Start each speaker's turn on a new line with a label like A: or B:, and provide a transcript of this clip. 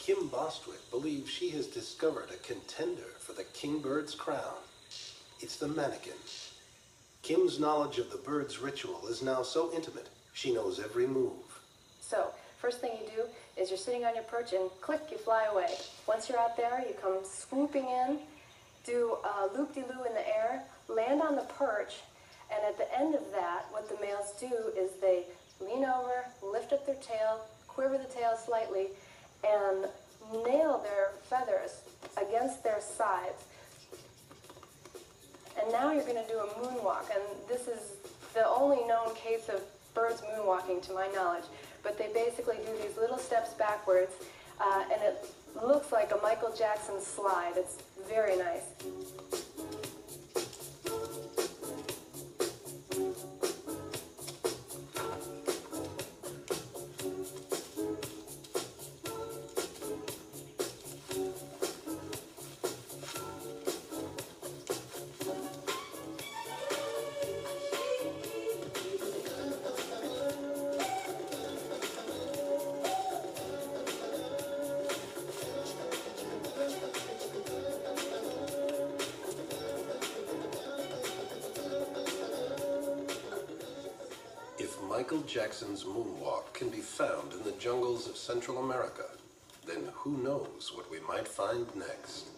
A: Kim Bostwick believes she has discovered a contender for the Kingbird's crown. It's the mannequin. Kim's knowledge of the bird's ritual is now so intimate, she knows every move.
B: So, first thing you do is you're sitting on your perch and click, you fly away. Once you're out there, you come swooping in, do a loop-de-loo in the air, land on the perch, and at the end of that, what the males do is they lean over, lift up their tail, quiver the tail slightly, and nail their feathers against their sides. And now you're going to do a moonwalk, and this is the only known case of birds moonwalking to my knowledge. But they basically do these little steps backwards, and it looks like a Michael Jackson slide. It's very nice.
A: If Michael Jackson's moonwalk can be found in the jungles of Central America, then who knows what we might find next.